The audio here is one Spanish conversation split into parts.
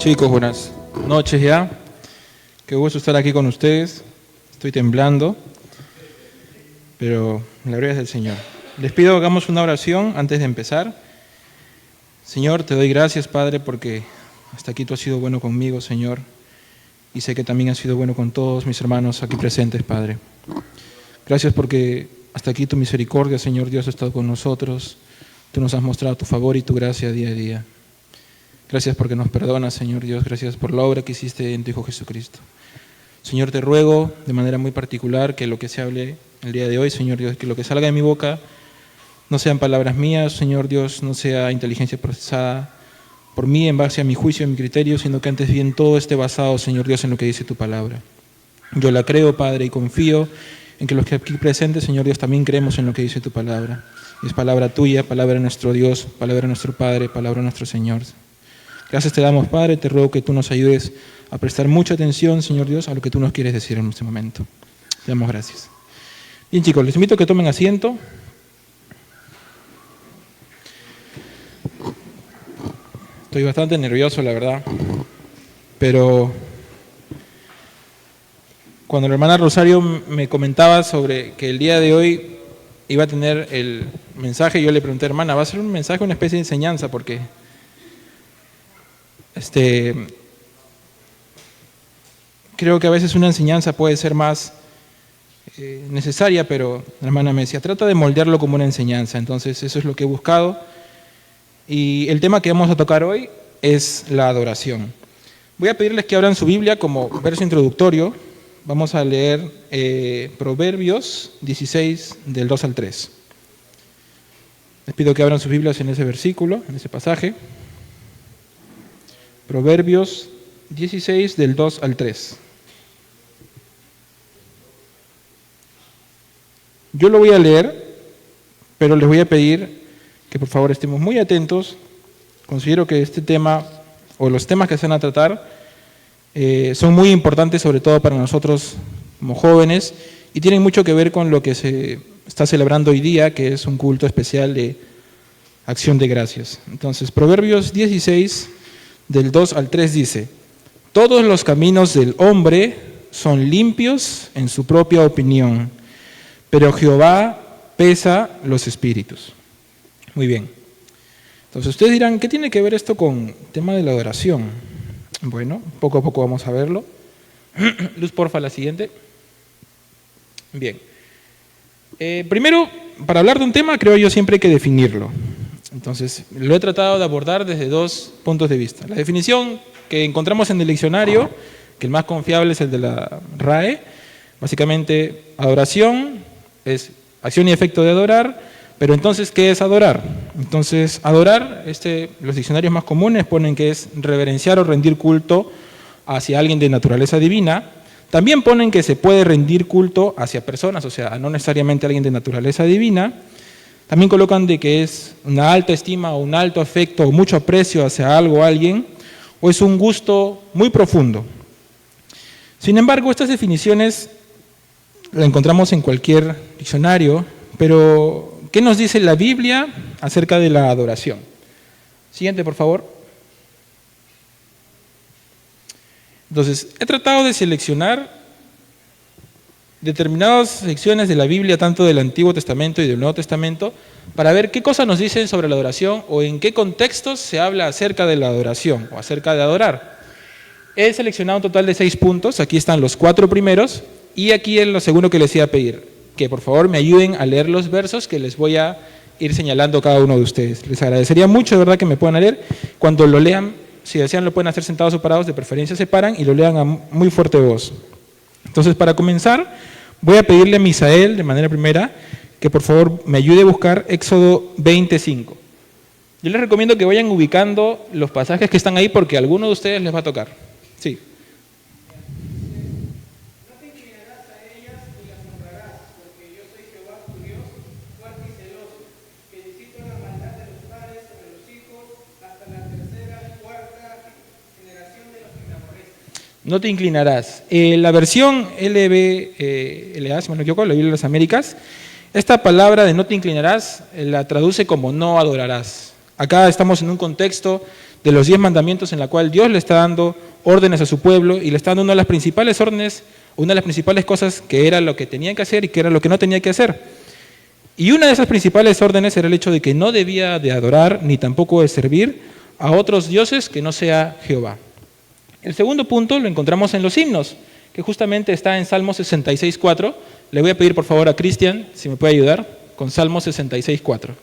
Chicos, buenas noches ya. Qué gusto estar aquí con ustedes. Estoy temblando, pero la gloria es del Señor. Les pido que hagamos una oración antes de empezar. Señor, te doy gracias, Padre, porque hasta aquí tú has sido bueno conmigo, Señor. Y sé que también has sido bueno con todos mis hermanos aquí presentes, Padre. Gracias porque hasta aquí tu misericordia, Señor Dios, ha estado con nosotros. Tú nos has mostrado tu favor y tu gracia día a día. Gracias porque nos perdonas, Señor Dios. Gracias por la obra que hiciste en tu Hijo Jesucristo. Señor, te ruego de manera muy particular que lo que se hable el día de hoy, Señor Dios, que lo que salga de mi boca no sean palabras mías, Señor Dios, no sea inteligencia procesada por mí en base a mi juicio y mi criterio, sino que antes bien todo esté basado, Señor Dios, en lo que dice tu palabra. Yo la creo, Padre, y confío en que los que aquí presentes, Señor Dios, también creemos en lo que dice tu palabra. Es palabra tuya, palabra de nuestro Dios, palabra de nuestro Padre, palabra de nuestro Señor. Gracias te damos, Padre, te ruego que tú nos ayudes a prestar mucha atención, Señor Dios, a lo que tú nos quieres decir en este momento. Te damos gracias. Bien, chicos, les invito a que tomen asiento. Estoy bastante nervioso, la verdad, pero cuando la hermana Rosario me comentaba sobre que el día de hoy iba a tener el mensaje, yo le pregunté, hermana, ¿va a ser un mensaje, una especie de enseñanza? Porque creo que a veces una enseñanza puede ser más necesaria, pero la hermana me decía, trata de moldearlo como una enseñanza. Entonces eso es lo que he buscado. Y el tema que vamos a tocar hoy es la adoración. Voy a pedirles que abran su Biblia como verso introductorio. Vamos a leer Proverbios 16, del 2 al 3. Les pido que abran sus Biblias en ese versículo, en ese pasaje. Proverbios 16, del 2 al 3. Yo lo voy a leer, pero les voy a pedir que por favor estemos muy atentos. Considero que este tema, o los temas que se van a tratar, son muy importantes, sobre todo para nosotros como jóvenes, y tienen mucho que ver con lo que se está celebrando hoy día, que es un culto especial de acción de gracias. Entonces, Proverbios 16, del 2 al 3 dice: todos los caminos del hombre son limpios en su propia opinión, pero Jehová pesa los espíritus. Muy bien. Entonces ustedes dirán, ¿qué tiene que ver esto con el tema de la adoración? Bueno, poco a poco vamos a verlo. Luz, porfa, la siguiente. Bien. Primero, para hablar de un tema, creo yo siempre hay que definirlo. Entonces, lo he tratado de abordar desde dos puntos de vista. La definición que encontramos en el diccionario, que el más confiable es el de la RAE, básicamente, adoración es acción y efecto de adorar, pero entonces, ¿qué es adorar? Entonces, adorar, los diccionarios más comunes ponen que es reverenciar o rendir culto hacia alguien de naturaleza divina. También ponen que se puede rendir culto hacia personas, o sea, no necesariamente alguien de naturaleza divina. También colocan de que es una alta estima o un alto afecto o mucho aprecio hacia algo o alguien, o es un gusto muy profundo. Sin embargo, estas definiciones las encontramos en cualquier diccionario, pero ¿qué nos dice la Biblia acerca de la adoración? Siguiente, por favor. Entonces, he tratado de seleccionar determinadas secciones de la Biblia, tanto del Antiguo Testamento y del Nuevo Testamento, para ver qué cosas nos dicen sobre la adoración o en qué contextos se habla acerca de la adoración o acerca de adorar. He seleccionado un total de 6 puntos, aquí están los 4 primeros, y aquí es lo segundo que les iba a pedir, que por favor me ayuden a leer los versos que les voy a ir señalando a cada uno de ustedes. Les agradecería mucho, de verdad, que me puedan leer. Cuando lo lean, si desean lo pueden hacer sentados o parados, de preferencia se paran y lo lean a muy fuerte voz. Entonces, para comenzar, voy a pedirle a Misael, de manera primera, que por favor me ayude a buscar Éxodo 25. Yo les recomiendo que vayan ubicando los pasajes que están ahí porque a alguno de ustedes les va a tocar. Sí. No te inclinarás. La versión LA, si me no equivoco, la Biblia de las Américas, esta palabra de no te inclinarás la traduce como no adorarás. Acá estamos en un contexto de los 10 mandamientos en la cual Dios le está dando órdenes a su pueblo y le está dando una de las principales órdenes, una de las principales cosas que era lo que tenían que hacer y que era lo que no tenía que hacer. Y una de esas principales órdenes era el hecho de que no debía de adorar ni tampoco de servir a otros dioses que no sea Jehová. El segundo punto lo encontramos en los himnos, que justamente está en Salmo 66:4. Le voy a pedir por favor a Cristian, si me puede ayudar, con Salmo 66:4.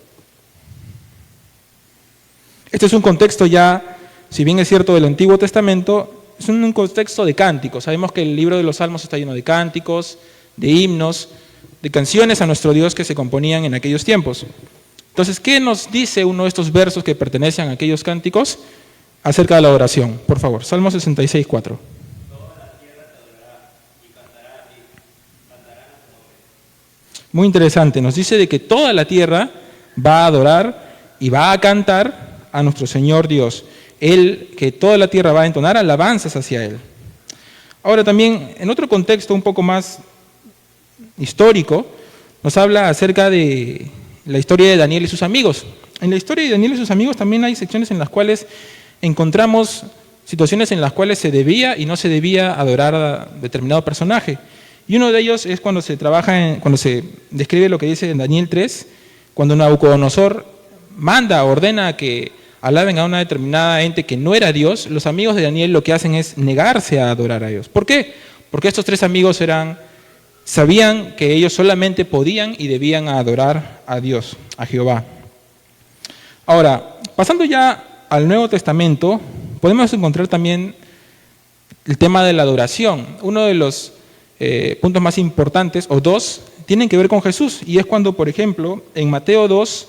Este es un contexto ya, si bien es cierto, del Antiguo Testamento, es un contexto de cánticos. Sabemos que el libro de los Salmos está lleno de cánticos, de himnos, de canciones a nuestro Dios que se componían en aquellos tiempos. Entonces, ¿qué nos dice uno de estos versos que pertenecen a aquellos cánticos acerca de la adoración? Por favor, Salmo 66:4. Muy interesante, nos dice de que toda la tierra va a adorar y va a cantar a nuestro Señor Dios. Él, que toda la tierra va a entonar alabanzas hacia Él. Ahora también, en otro contexto un poco más histórico, nos habla acerca de la historia de Daniel y sus amigos. En la historia de Daniel y sus amigos también hay secciones en las cuales encontramos situaciones en las cuales se debía y no se debía adorar a determinado personaje. Y uno de ellos es cuando se describe lo que dice en Daniel 3, cuando Nabucodonosor ordena que alaben a una determinada ente que no era Dios. Los amigos de Daniel lo que hacen es negarse a adorar a Dios. ¿Por qué? Porque estos tres amigos sabían que ellos solamente podían y debían adorar a Dios, a Jehová. Ahora, pasando ya al Nuevo Testamento, podemos encontrar también el tema de la adoración. Uno de los puntos más importantes, o dos, tienen que ver con Jesús. Y es cuando, por ejemplo, en Mateo 2,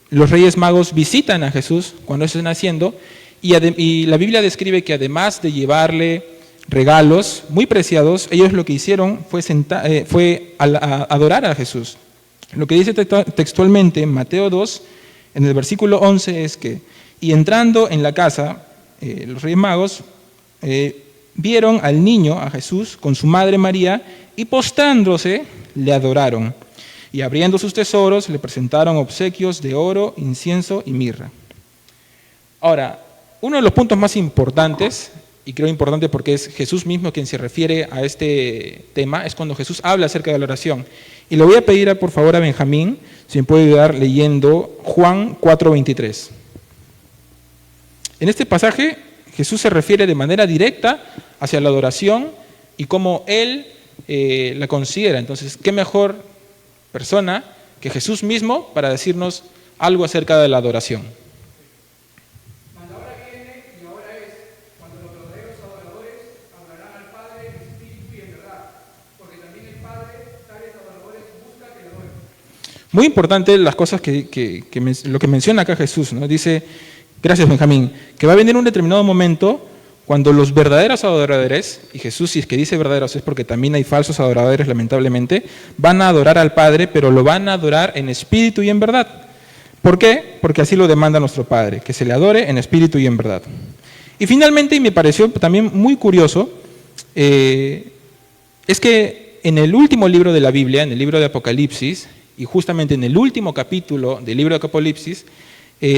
los Reyes Magos visitan a Jesús cuando está naciendo, y la Biblia describe que además de llevarle regalos muy preciados, ellos lo que hicieron fue adorar a Jesús. Lo que dice textualmente en Mateo 2, en el versículo 11, es que, y entrando en la casa, los Reyes Magos vieron al niño, a Jesús, con su madre María, y postrándose, le adoraron. Y abriendo sus tesoros, le presentaron obsequios de oro, incienso y mirra. Ahora, uno de los puntos más importantes, y creo importante porque es Jesús mismo quien se refiere a este tema, es cuando Jesús habla acerca de la oración. Y le voy a pedir por favor a Benjamín, si me puede ayudar leyendo Juan 4:23. En este pasaje, Jesús se refiere de manera directa hacia la adoración y cómo Él la considera. Entonces, ¿qué mejor persona que Jesús mismo para decirnos algo acerca de la adoración? Mas la hora viene y ahora es cuando los verdaderos adoradores adorarán al Padre en espíritu y en verdad, porque también el Padre tales adoradores busca que lo adoren. Muy importante las cosas lo que menciona acá Jesús, ¿no? Dice, gracias Benjamín, que va a venir un determinado momento cuando los verdaderos adoradores, y Jesús si es que dice verdaderos es porque también hay falsos adoradores lamentablemente, van a adorar al Padre, pero lo van a adorar en espíritu y en verdad. ¿Por qué? Porque así lo demanda nuestro Padre, que se le adore en espíritu y en verdad. Y finalmente, y me pareció también muy curioso, es que en el último libro de la Biblia, en el libro de Apocalipsis, y justamente en el último capítulo del libro de Apocalipsis,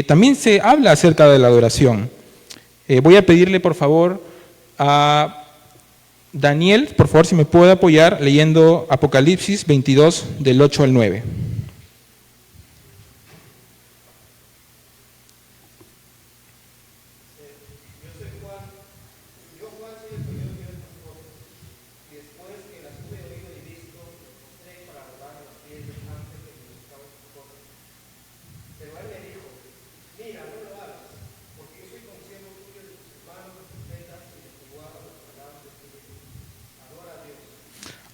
también se habla acerca de la adoración. Voy a pedirle por favor a Daniel, por favor si me puede apoyar leyendo Apocalipsis 22 del 8 al 9.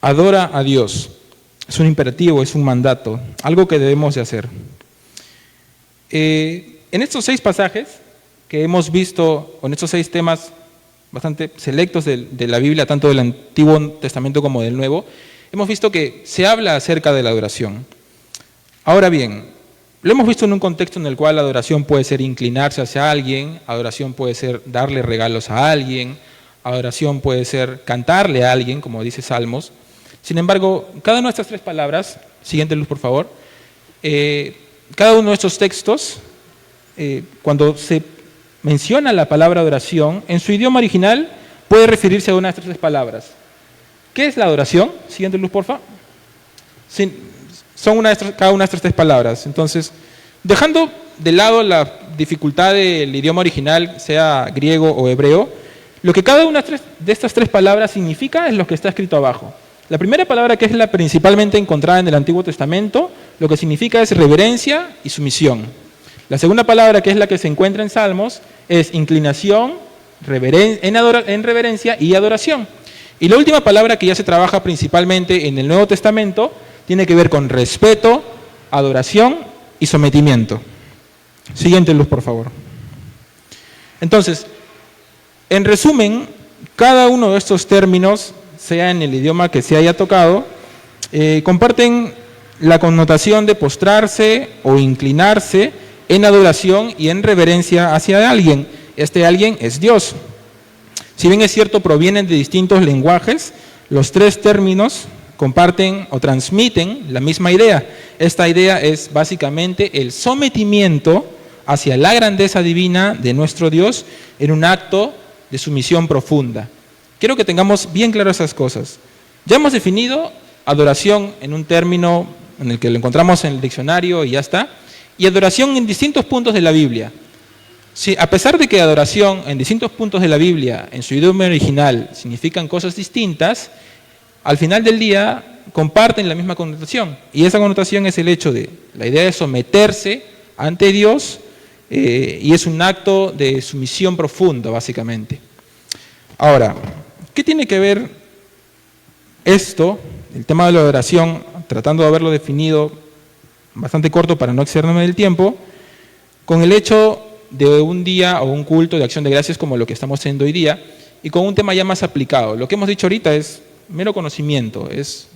Adora a Dios. Es un imperativo, es un mandato, algo que debemos de hacer. En estos 6 pasajes que hemos visto, o en estos 6 temas bastante selectos de la Biblia, tanto del Antiguo Testamento como del Nuevo, hemos visto que se habla acerca de la adoración. Ahora bien, lo hemos visto en un contexto en el cual la adoración puede ser inclinarse hacia alguien, adoración puede ser darle regalos a alguien, adoración puede ser cantarle a alguien, como dice Salmos. Sin embargo, cada una de estas 3 palabras, siguiente luz por favor, cada uno de estos textos, cuando se menciona la palabra adoración, en su idioma original puede referirse a una de estas tres palabras. ¿Qué es la adoración? Siguiente luz, porfa. Sí, son cada una de estas tres palabras. Entonces, dejando de lado la dificultad del idioma original, sea griego o hebreo, lo que cada una de estas tres palabras significa es lo que está escrito abajo. La primera palabra, que es la principalmente encontrada en el Antiguo Testamento, lo que significa es reverencia y sumisión. La segunda palabra, que es la que se encuentra en Salmos, es inclinación, en reverencia y adoración. Y la última palabra, que ya se trabaja principalmente en el Nuevo Testamento, tiene que ver con respeto, adoración y sometimiento. Siguiente luz, por favor. Entonces, en resumen, cada uno de estos términos, sea en el idioma que se haya tocado, comparten la connotación de postrarse o inclinarse en adoración y en reverencia hacia alguien. Este alguien es Dios. Si bien es cierto, provienen de distintos lenguajes, los tres términos comparten o transmiten la misma idea. Esta idea es básicamente el sometimiento hacia la grandeza divina de nuestro Dios en un acto de sumisión profunda. Quiero que tengamos bien claras esas cosas. Ya hemos definido adoración en un término en el que lo encontramos en el diccionario y ya está, y adoración en distintos puntos de la Biblia. Sí, a pesar de que adoración en distintos puntos de la Biblia, en su idioma original, significan cosas distintas, al final del día comparten la misma connotación. Y esa connotación es el hecho de la idea de someterse ante Dios, y es un acto de sumisión profunda, básicamente. Ahora, ¿qué tiene que ver esto, el tema de la adoración, tratando de haberlo definido bastante corto para no excederme del tiempo, con el hecho de un día o un culto de acción de gracias como lo que estamos haciendo hoy día, y con un tema ya más aplicado? Lo que hemos dicho ahorita es mero conocimiento, es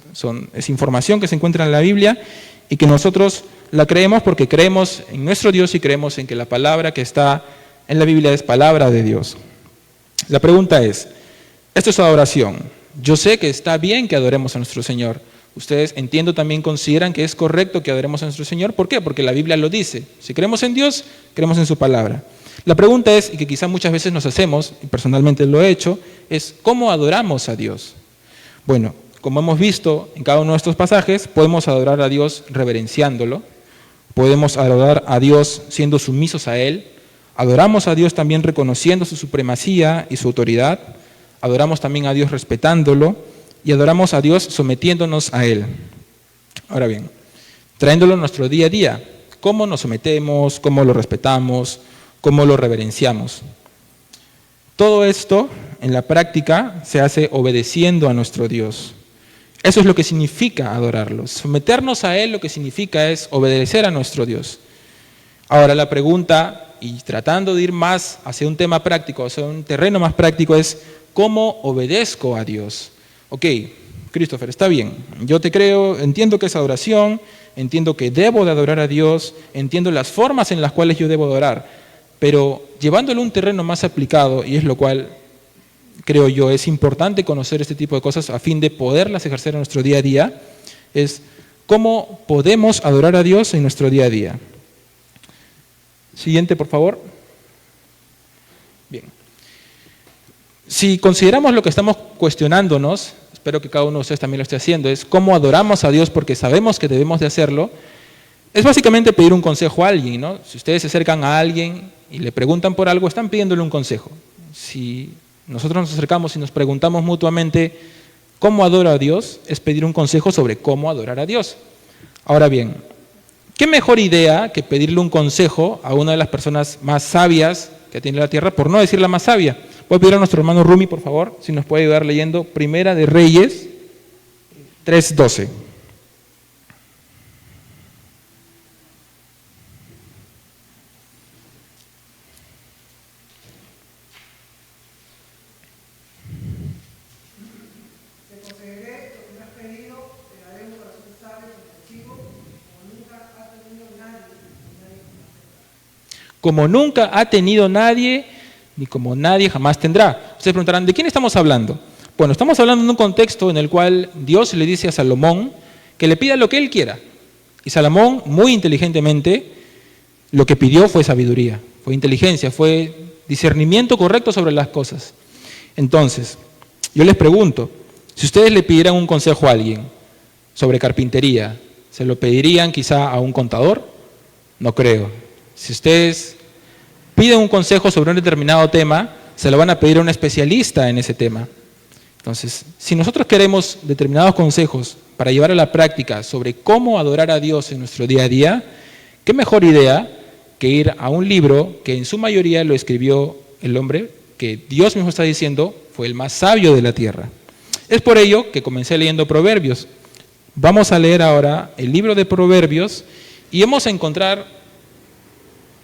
información que se encuentra en la Biblia y que nosotros la creemos porque creemos en nuestro Dios y creemos en que la palabra que está en la Biblia es palabra de Dios. La pregunta es, esto es adoración. Yo sé que está bien que adoremos a nuestro Señor. Ustedes, entiendo, también consideran que es correcto que adoremos a nuestro Señor. ¿Por qué? Porque la Biblia lo dice. Si creemos en Dios, creemos en su palabra. La pregunta es, y que quizá muchas veces nos hacemos, y personalmente lo he hecho, es ¿cómo adoramos a Dios? Bueno, como hemos visto en cada uno de estos pasajes, podemos adorar a Dios reverenciándolo, podemos adorar a Dios siendo sumisos a Él, adoramos a Dios también reconociendo su supremacía y su autoridad, adoramos también a Dios respetándolo y adoramos a Dios sometiéndonos a Él. Ahora bien, trayéndolo a nuestro día a día, ¿cómo nos sometemos? ¿Cómo lo respetamos? ¿Cómo lo reverenciamos? Todo esto en la práctica se hace obedeciendo a nuestro Dios. Eso es lo que significa adorarlo. Someternos a Él lo que significa es obedecer a nuestro Dios. Ahora la pregunta, y tratando de ir más hacia un tema práctico, hacia un terreno más práctico, es ¿cómo obedezco a Dios? Ok, Christopher, está bien, yo te creo, entiendo que es adoración, entiendo que debo de adorar a Dios, entiendo las formas en las cuales yo debo adorar, pero llevándolo a un terreno más aplicado, y es lo cual creo yo es importante conocer este tipo de cosas a fin de poderlas ejercer en nuestro día a día, es cómo podemos adorar a Dios en nuestro día a día. Siguiente, por favor. Bien. Si consideramos lo que estamos cuestionándonos, espero que cada uno de ustedes también lo esté haciendo, es cómo adoramos a Dios porque sabemos que debemos de hacerlo, es básicamente pedir un consejo a alguien, ¿no? Si ustedes se acercan a alguien y le preguntan por algo, están pidiéndole un consejo. Si nosotros nos acercamos y nos preguntamos mutuamente cómo adoro a Dios, es pedir un consejo sobre cómo adorar a Dios. Ahora bien, ¿qué mejor idea que pedirle un consejo a una de las personas más sabias que tiene la tierra, por no decir la más sabia? Voy a pedir a nuestro hermano Rumi, por favor, si nos puede ayudar leyendo Primera de Reyes 3:12. Como nunca ha tenido nadie, ni como nadie jamás tendrá. Ustedes preguntarán, ¿de quién estamos hablando? Bueno, estamos hablando de un contexto en el cual Dios le dice a Salomón que le pida lo que él quiera. Y Salomón, muy inteligentemente, lo que pidió fue sabiduría, fue inteligencia, fue discernimiento correcto sobre las cosas. Entonces, yo les pregunto, si ustedes le pidieran un consejo a alguien sobre carpintería, ¿se lo pedirían quizá a un contador? No creo. Si ustedes piden un consejo sobre un determinado tema, se lo van a pedir a un especialista en ese tema. Entonces, si nosotros queremos determinados consejos para llevar a la práctica sobre cómo adorar a Dios en nuestro día a día, ¿qué mejor idea que ir a un libro que en su mayoría lo escribió el hombre que Dios mismo está diciendo fue el más sabio de la tierra? Es por ello que comencé leyendo Proverbios. Vamos a leer ahora el libro de Proverbios y vamos a encontrar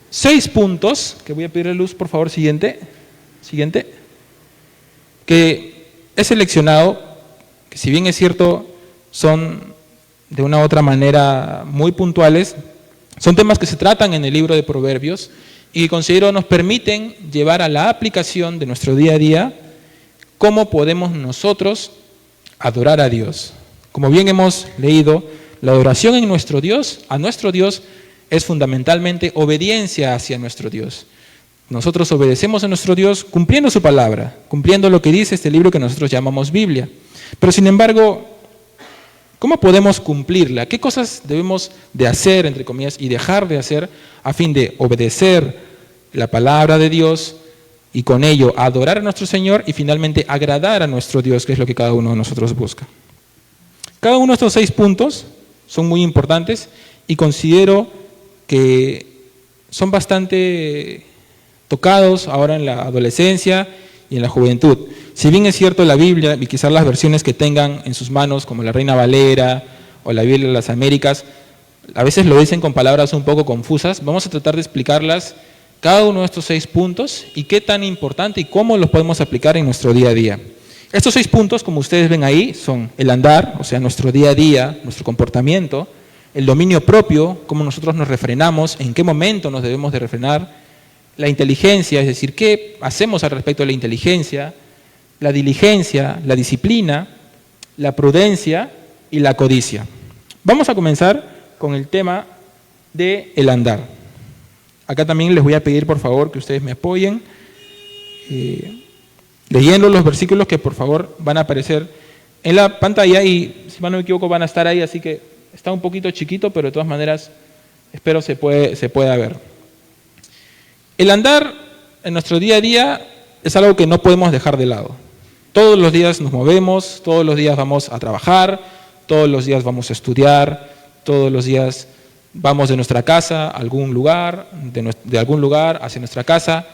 6 puntos, que voy a pedirle luz, por favor, siguiente, que he seleccionado, que si bien es cierto, son de una u otra manera muy puntuales, son temas que se tratan en el libro de Proverbios y que considero nos permiten llevar a la aplicación de nuestro día a día cómo podemos nosotros adorar a Dios. Como bien hemos leído, la adoración en nuestro Dios, a nuestro Dios, es fundamentalmente obediencia hacia nuestro Dios. Nosotros obedecemos a nuestro Dios cumpliendo su palabra, cumpliendo lo que dice este libro que nosotros llamamos Biblia. Pero sin embargo, ¿cómo podemos cumplirla? ¿Qué cosas debemos de hacer, entre comillas, y dejar de hacer a fin de obedecer la palabra de Dios y con ello adorar a nuestro Señor y finalmente agradar a nuestro Dios, que es lo que cada uno de nosotros busca? Cada uno de estos 6 puntos son muy importantes y considero que son bastante tocados ahora en la adolescencia y en la juventud. Si bien es cierto la Biblia, y quizás las versiones que tengan en sus manos, como la Reina Valera o la Biblia de las Américas, a veces lo dicen con palabras un poco confusas, vamos a tratar de explicarlas cada uno de estos 6 puntos y qué tan importante y cómo los podemos aplicar en nuestro día a día. Estos 6 puntos, como ustedes ven ahí, son el andar, o sea, nuestro día a día, nuestro comportamiento, el dominio propio, cómo nosotros nos refrenamos, en qué momento nos debemos de refrenar, la inteligencia, es decir, qué hacemos al respecto de la inteligencia, la diligencia, la disciplina, la prudencia y la codicia. Vamos a comenzar con el tema del andar. Acá también les voy a pedir, por favor, que ustedes me apoyen, leyendo los versículos que, por favor, van a aparecer en la pantalla y, si no me equivoco, van a estar ahí, así que está un poquito chiquito, pero de todas maneras espero se pueda ver. El andar en nuestro día a día es algo que no podemos dejar de lado. Todos los días nos movemos, todos los días vamos a trabajar, todos los días vamos a estudiar, todos los días vamos de nuestra casa a algún lugar, de algún lugar hacia nuestra casa.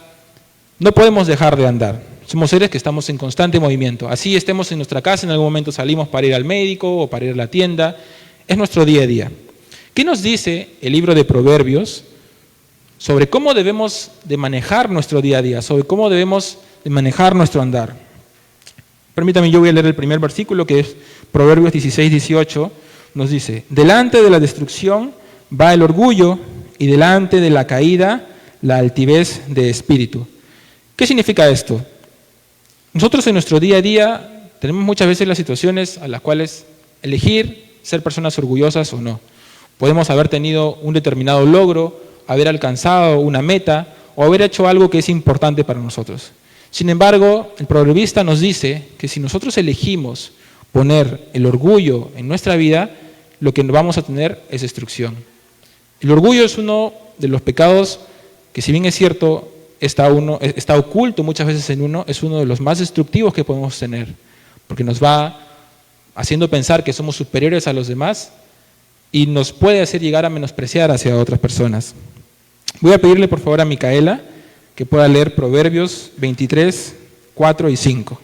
No podemos dejar de andar. Somos seres que estamos en constante movimiento. Así estemos en nuestra casa, en algún momento salimos para ir al médico o para ir a la tienda. Es nuestro día a día. ¿Qué nos dice el libro de Proverbios sobre cómo debemos de manejar nuestro día a día, sobre cómo debemos de manejar nuestro andar? Permítame, yo voy a leer el primer versículo, que es Proverbios 16-18, nos dice: delante de la destrucción va el orgullo, y delante de la caída la altivez de espíritu. ¿Qué significa esto? Nosotros en nuestro día a día tenemos muchas veces las situaciones a las cuales elegir ser personas orgullosas o no. Podemos haber tenido un determinado logro, haber alcanzado una meta o haber hecho algo que es importante para nosotros. Sin embargo, el proverbista nos dice que si nosotros elegimos poner el orgullo en nuestra vida, lo que vamos a tener es destrucción. El orgullo es uno de los pecados que, si bien es cierto, está oculto muchas veces en uno, es uno de los más destructivos que podemos tener, porque nos va haciendo pensar que somos superiores a los demás y nos puede hacer llegar a menospreciar hacia otras personas. Voy a pedirle por favor a Micaela que pueda leer Proverbios 23, 4 y 5.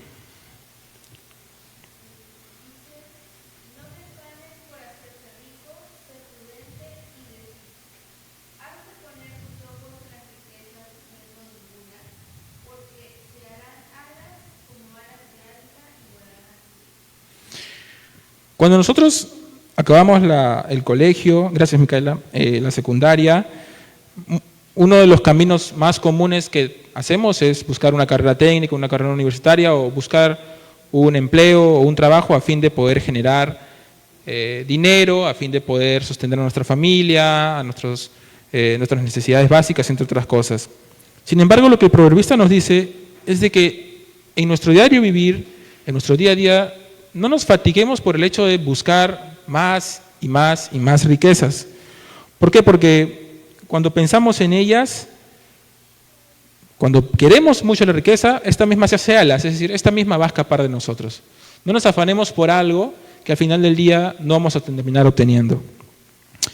Cuando nosotros acabamos el colegio, gracias Micaela, la secundaria, uno de los caminos más comunes que hacemos es buscar una carrera técnica, una carrera universitaria o buscar un empleo o un trabajo a fin de poder generar dinero, a fin de poder sostener a nuestra familia, a nuestras necesidades básicas, entre otras cosas. Sin embargo, lo que el proverbista nos dice es de que en nuestro diario vivir, en nuestro día a día, no nos fatiguemos por el hecho de buscar más y más y más riquezas. ¿Por qué? Porque cuando pensamos en ellas, cuando queremos mucho la riqueza, esta misma se hace alas, es decir, esta misma va a escapar de nosotros. No nos afanemos por algo que al final del día no vamos a terminar obteniendo.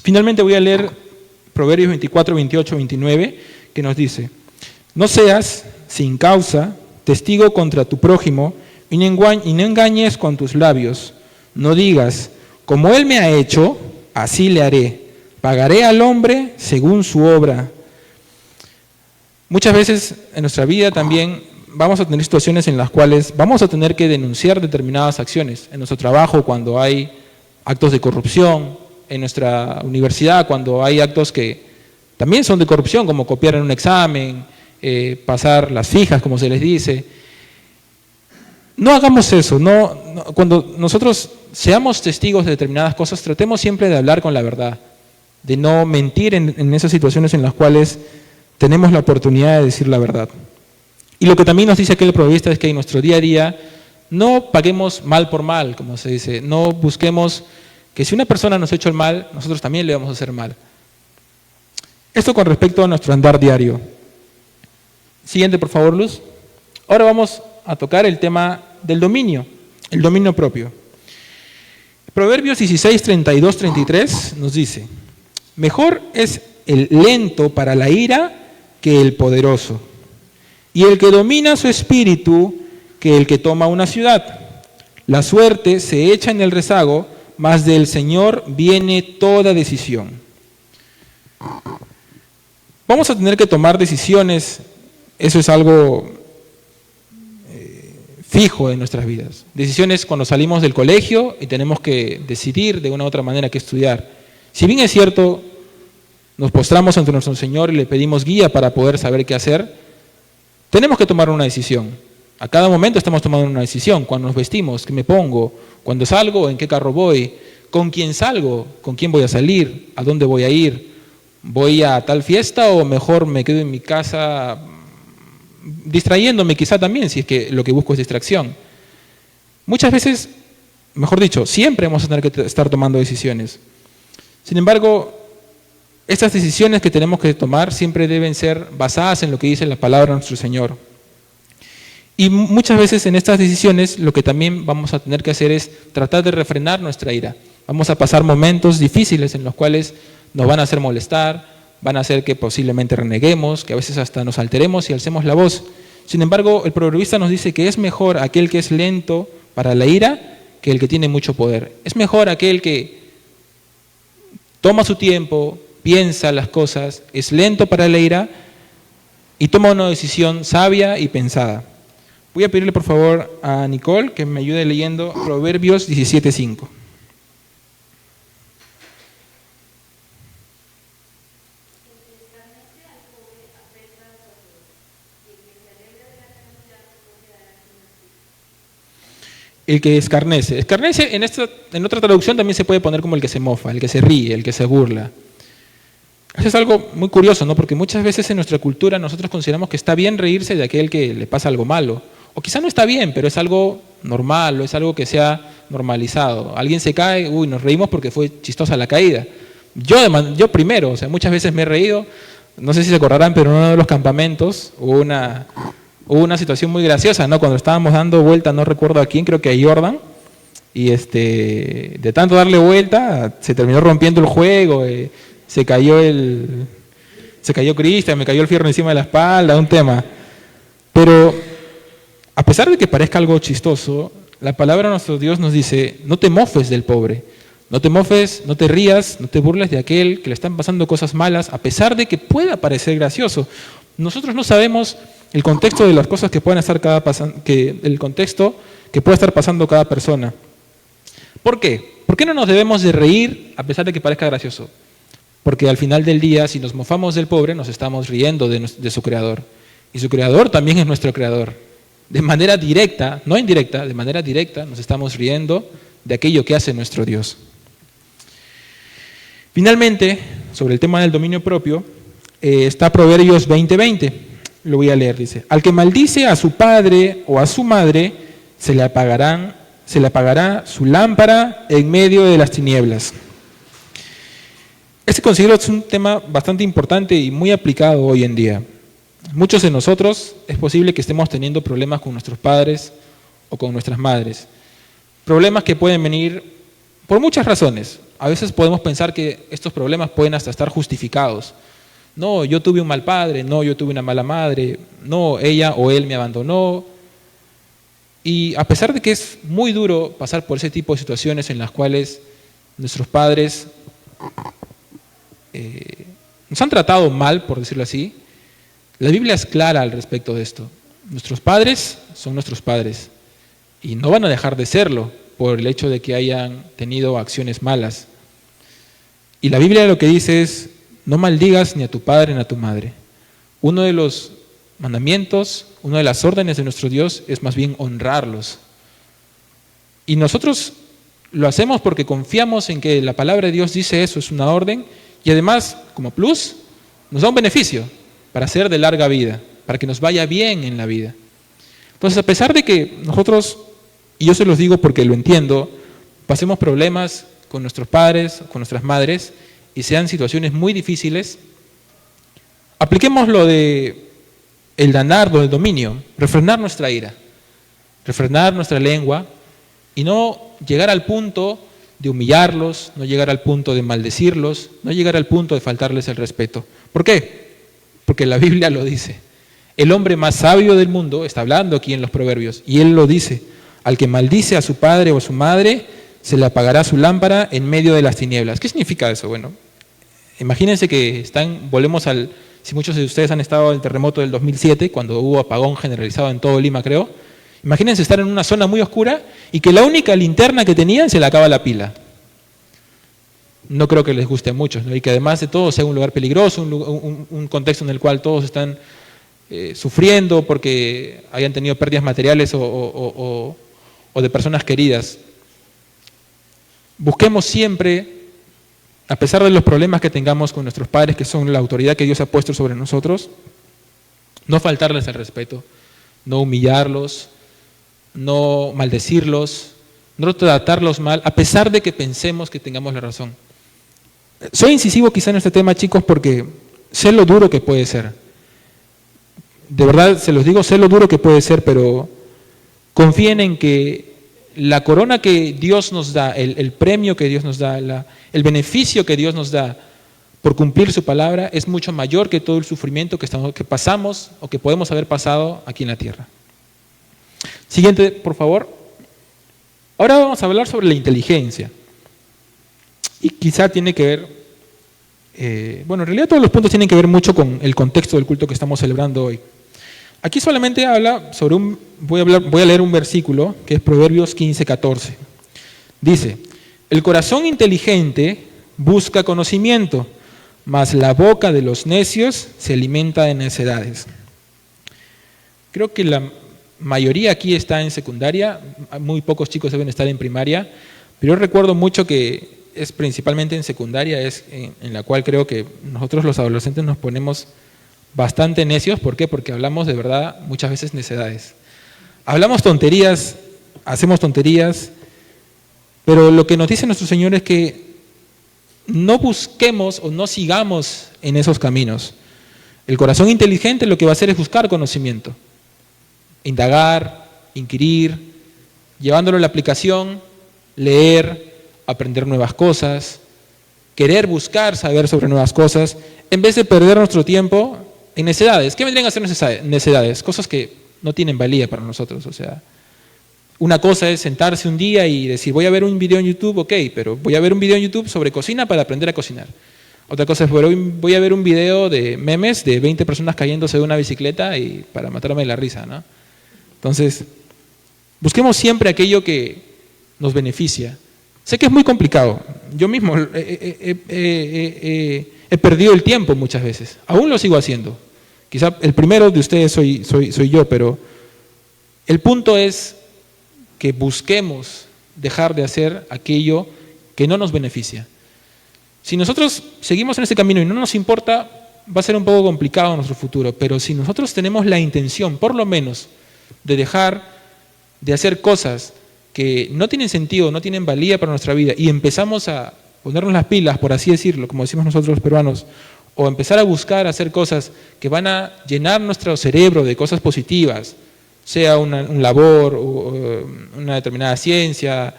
Finalmente voy a leer Proverbios 24, 28, 29, que nos dice: no seas, sin causa, testigo contra tu prójimo, y no engañes con tus labios. No digas, como él me ha hecho, así le haré. Pagaré al hombre según su obra. Muchas veces en nuestra vida también vamos a tener situaciones en las cuales vamos a tener que denunciar determinadas acciones. En nuestro trabajo, cuando hay actos de corrupción; en nuestra universidad, cuando hay actos que también son de corrupción, como copiar en un examen, pasar las fijas, como se les dice. No hagamos eso. Cuando nosotros seamos testigos de determinadas cosas, tratemos siempre de hablar con la verdad, de no mentir en esas situaciones en las cuales tenemos la oportunidad de decir la verdad. Y lo que también nos dice aquí el proverbista es que en nuestro día a día no paguemos mal por mal, como se dice. No busquemos que si una persona nos ha hecho el mal, nosotros también le vamos a hacer mal. Esto con respecto a nuestro andar diario. Siguiente, por favor, Luz. Ahora vamos a tocar el tema del dominio, el dominio propio. Proverbios 16, 32, 33 nos dice: mejor es el lento para la ira que el poderoso, y el que domina su espíritu que el que toma una ciudad. La suerte se echa en el rezago, mas del Señor viene toda decisión. Vamos a tener que tomar decisiones, eso es algo fijo en nuestras vidas. Decisiones cuando salimos del colegio y tenemos que decidir de una u otra manera qué estudiar. Si bien es cierto, nos postramos ante nuestro Señor y le pedimos guía para poder saber qué hacer, tenemos que tomar una decisión. A cada momento estamos tomando una decisión. Cuando nos vestimos, qué me pongo; cuando salgo, en qué carro voy; con quién salgo; con quién voy a salir; a dónde voy a ir; voy a tal fiesta o mejor me quedo en mi casa distrayéndome quizá también, si es que lo que busco es distracción. Muchas veces, mejor dicho, siempre vamos a tener que estar tomando decisiones. Sin embargo, estas decisiones que tenemos que tomar siempre deben ser basadas en lo que dice la palabra de nuestro Señor. Y muchas veces en estas decisiones lo que también vamos a tener que hacer es tratar de refrenar nuestra ira. Vamos a pasar momentos difíciles en los cuales nos van a hacer molestar, van a hacer que posiblemente reneguemos, que a veces hasta nos alteremos y alcemos la voz. Sin embargo, el proverbista nos dice que es mejor aquel que es lento para la ira que el que tiene mucho poder. Es mejor aquel que toma su tiempo, piensa las cosas, es lento para la ira y toma una decisión sabia y pensada. Voy a pedirle por favor a Nicole que me ayude leyendo Proverbios 17:5. El que escarnece. Escarnece en otra traducción también se puede poner como el que se mofa, el que se ríe, el que se burla. Eso es algo muy curioso, ¿no? Porque muchas veces en nuestra cultura nosotros consideramos que está bien reírse de aquel que le pasa algo malo. O quizá no está bien, pero es algo normal, o es algo que se ha normalizado. Alguien se cae, nos reímos porque fue chistosa la caída. Yo primero, o sea, muchas veces me he reído. No sé si se acordarán, pero en uno de los campamentos hubo una situación muy graciosa, ¿no? Cuando estábamos dando vuelta, no recuerdo a quién, creo que a Jordan, y de tanto darle vuelta, se terminó rompiendo el juego, se cayó Cristian, me cayó el fierro encima de la espalda, un tema. Pero a pesar de que parezca algo chistoso, la palabra de nuestro Dios nos dice: no te mofes del pobre, no te mofes, no te rías, no te burles de aquel que le están pasando cosas malas, a pesar de que pueda parecer gracioso. Nosotros no sabemos el contexto de las cosas que puedan estar el contexto que pueda estar pasando cada persona. ¿Por qué? ¿Por qué no nos debemos de reír a pesar de que parezca gracioso? Porque al final del día, si nos mofamos del pobre, nos estamos riendo de su creador. Y su creador también es nuestro creador. De manera directa, no indirecta, de manera directa nos estamos riendo de aquello que hace nuestro Dios. Finalmente, sobre el tema del dominio propio, está Proverbios 20:20. Lo voy a leer, dice: al que maldice a su padre o a su madre, se le apagará su lámpara en medio de las tinieblas. Este considero es un tema bastante importante y muy aplicado hoy en día. Muchos de nosotros es posible que estemos teniendo problemas con nuestros padres o con nuestras madres. Problemas que pueden venir por muchas razones. A veces podemos pensar que estos problemas pueden hasta estar justificados. No, yo tuve un mal padre, no, yo tuve una mala madre, no, ella o él me abandonó. Y a pesar de que es muy duro pasar por ese tipo de situaciones en las cuales nuestros padres nos han tratado mal, por decirlo así, la Biblia es clara al respecto de esto. Nuestros padres son nuestros padres y no van a dejar de serlo por el hecho de que hayan tenido acciones malas. Y la Biblia lo que dice es: no maldigas ni a tu padre ni a tu madre. Uno de los mandamientos, una de las órdenes de nuestro Dios es más bien honrarlos. Y nosotros lo hacemos porque confiamos en que la palabra de Dios dice eso, es una orden, y además, como plus, nos da un beneficio para ser de larga vida, para que nos vaya bien en la vida. Entonces, a pesar de que nosotros, y yo se los digo porque lo entiendo, pasemos problemas con nuestros padres, con nuestras madres, y sean situaciones muy difíciles, apliquemos lo de el danar o el dominio, refrenar nuestra ira, refrenar nuestra lengua y no llegar al punto de humillarlos, no llegar al punto de maldecirlos, no llegar al punto de faltarles el respeto. ¿Por qué? Porque la Biblia lo dice. El hombre más sabio del mundo está hablando aquí en los Proverbios y él lo dice: al que maldice a su padre o a su madre, se le apagará su lámpara en medio de las tinieblas. ¿Qué significa eso? Bueno, imagínense que si muchos de ustedes han estado en el terremoto del 2007, cuando hubo apagón generalizado en todo Lima, creo. Imagínense estar en una zona muy oscura y que la única linterna que tenían se le acaba la pila. No creo que les guste a muchos, ¿no? Y que además de todo sea un lugar peligroso, un contexto en el cual todos están sufriendo porque hayan tenido pérdidas materiales o de personas queridas. Busquemos siempre, a pesar de los problemas que tengamos con nuestros padres, que son la autoridad que Dios ha puesto sobre nosotros, no faltarles el respeto, no humillarlos, no maldecirlos, no tratarlos mal, a pesar de que pensemos que tengamos la razón. Soy incisivo quizá en este tema, chicos, porque sé lo duro que puede ser. De verdad, se los digo, sé lo duro que puede ser, pero confíen en que la corona que Dios nos da, el premio que Dios nos da, el beneficio que Dios nos da por cumplir su palabra es mucho mayor que todo el sufrimiento que pasamos o que podemos haber pasado aquí en la tierra. Siguiente, por favor. Ahora vamos a hablar sobre la inteligencia. Y quizá tiene que ver, en realidad todos los puntos tienen que ver mucho con el contexto del culto que estamos celebrando hoy. Aquí solamente habla sobre voy a leer un versículo que es Proverbios 15:14. Dice: el corazón inteligente busca conocimiento, mas la boca de los necios se alimenta de necedades. Creo que la mayoría aquí está en secundaria, muy pocos chicos deben estar en primaria, pero yo recuerdo mucho que es principalmente en secundaria, es en la cual creo que nosotros los adolescentes nos ponemos bastante necios. ¿Por qué? Porque hablamos de verdad muchas veces necedades. Hablamos tonterías, hacemos tonterías, pero lo que nos dice nuestro Señor es que no busquemos o no sigamos en esos caminos. El corazón inteligente lo que va a hacer es buscar conocimiento, indagar, inquirir, llevándolo a la aplicación, leer, aprender nuevas cosas, querer buscar saber sobre nuevas cosas, en vez de perder nuestro tiempo en necedades. ¿Qué vendrían a ser necedades? Cosas que no tienen valía para nosotros. O sea, una cosa es sentarse un día y decir: voy a ver un video en YouTube, ok, pero voy a ver un video en YouTube sobre cocina para aprender a cocinar. Otra cosa es: voy a ver un video de memes de 20 personas cayéndose de una bicicleta y para matarme de la risa, ¿no? Entonces, busquemos siempre aquello que nos beneficia. Sé que es muy complicado. Yo mismo he perdido el tiempo muchas veces. Aún lo sigo haciendo. Quizá el primero de ustedes soy yo, pero el punto es que busquemos dejar de hacer aquello que no nos beneficia. Si nosotros seguimos en ese camino y no nos importa, va a ser un poco complicado nuestro futuro, pero si nosotros tenemos la intención, por lo menos, de dejar de hacer cosas que no tienen sentido, no tienen valía para nuestra vida, y empezamos a ponernos las pilas, por así decirlo, como decimos nosotros los peruanos, o empezar a buscar hacer cosas que van a llenar nuestro cerebro de cosas positivas, sea un labor, o una determinada ciencia,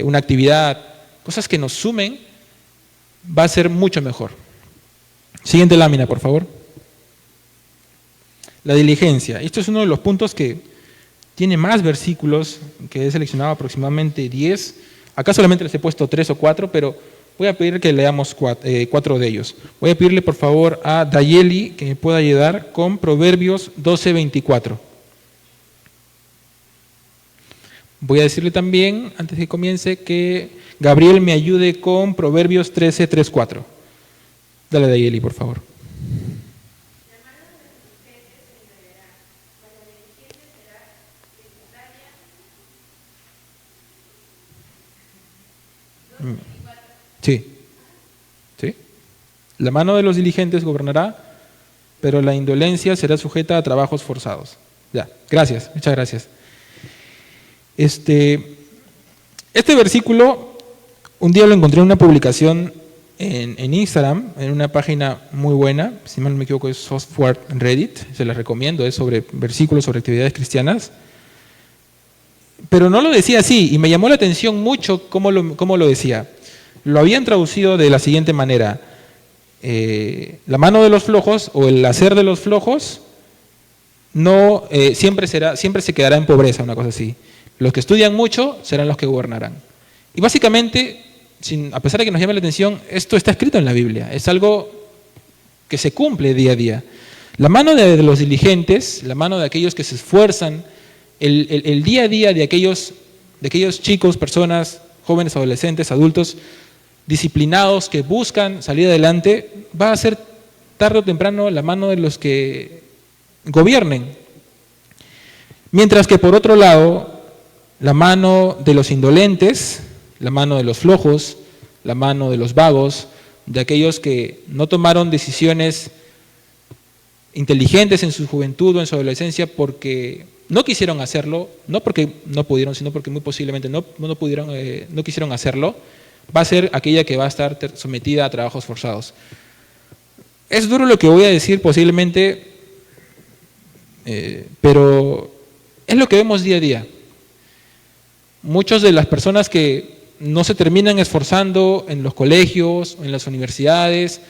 una actividad, cosas que nos sumen, va a ser mucho mejor. Siguiente lámina, por favor. La diligencia. Esto es uno de los puntos que tiene más versículos, que he seleccionado aproximadamente 10. Acá solamente les he puesto 3 o 4, pero voy a pedir que leamos 4 de ellos. Voy a pedirle por favor a Dayeli que me pueda ayudar con Proverbios 12:24. Voy a decirle también, antes de que comience, que Gabriel me ayude con Proverbios 13:3-4. Dale, Dayeli, por favor. Sí. ¿Sí? La mano de los diligentes gobernará, pero la indolencia será sujeta a trabajos forzados. Ya, gracias, muchas gracias. Este versículo, un día lo encontré en una publicación en Instagram, en una página muy buena, si mal no me equivoco es Software Reddit, se las recomiendo, es sobre versículos, sobre actividades cristianas. Pero no lo decía así, y me llamó la atención mucho cómo lo decía. Lo habían traducido de la siguiente manera: la mano de los flojos, o el hacer de los flojos, no siempre se quedará en pobreza, una cosa así. Los que estudian mucho serán los que gobernarán. Y básicamente, a pesar de que nos llame la atención, esto está escrito en la Biblia, es algo que se cumple día a día. La mano de los diligentes, la mano de aquellos que se esfuerzan, el día a día de aquellos chicos, personas, jóvenes, adolescentes, adultos, disciplinados, que buscan salir adelante, va a ser tarde o temprano la mano de los que gobiernen. Mientras que por otro lado, la mano de los indolentes, la mano de los flojos, la mano de los vagos, de aquellos que no tomaron decisiones inteligentes en su juventud o en su adolescencia porque no quisieron hacerlo, no porque no pudieron, sino porque muy posiblemente no quisieron hacerlo, va a ser aquella que va a estar sometida a trabajos forzados. Es duro lo que voy a decir posiblemente, pero es lo que vemos día a día. Muchas de las personas que no se terminan esforzando en los colegios, en las universidades,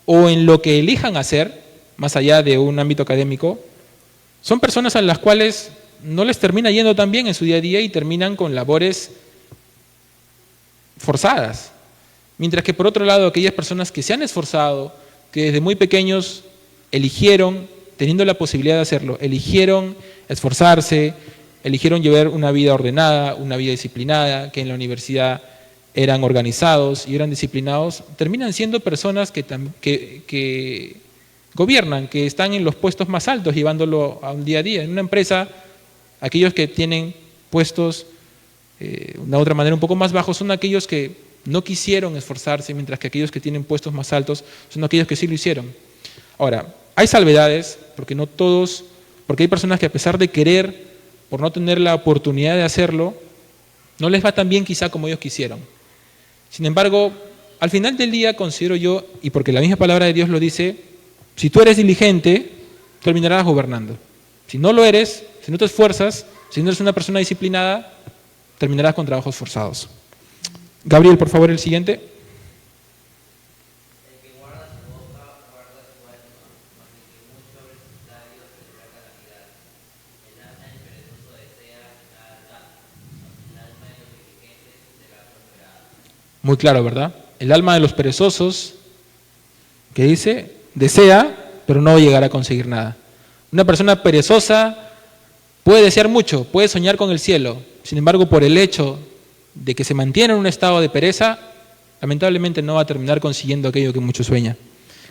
o en lo que elijan hacer, más allá de un ámbito académico, son personas a las cuales no les termina yendo tan bien en su día a día y terminan con labores forzadas. Mientras que por otro lado, aquellas personas que se han esforzado, que desde muy pequeños eligieron, teniendo la posibilidad de hacerlo, eligieron esforzarse, eligieron llevar una vida ordenada, una vida disciplinada, que en la universidad eran organizados y eran disciplinados, terminan siendo personas que gobiernan, que están en los puestos más altos, llevándolo a un día a día. En una empresa, aquellos que tienen puestos de otra manera un poco más bajos son aquellos que no quisieron esforzarse, mientras que aquellos que tienen puestos más altos son aquellos que sí lo hicieron. Ahora, hay salvedades, porque hay personas que a pesar de querer, por no tener la oportunidad de hacerlo, no les va tan bien quizá como ellos quisieron. Sin embargo, al final del día considero yo, y porque la misma palabra de Dios lo dice, si tú eres diligente, terminarás gobernando. Si no lo eres, si no te esfuerzas, si no eres una persona disciplinada, terminarás con trabajos forzados. Gabriel, por favor, el siguiente. Muy claro, ¿verdad? El alma de los perezosos, que dice, desea, pero no llegará a conseguir nada. Una persona perezosa puede desear mucho, puede soñar con el cielo, sin embargo, por el hecho de que se mantiene en un estado de pereza, lamentablemente no va a terminar consiguiendo aquello que mucho sueña.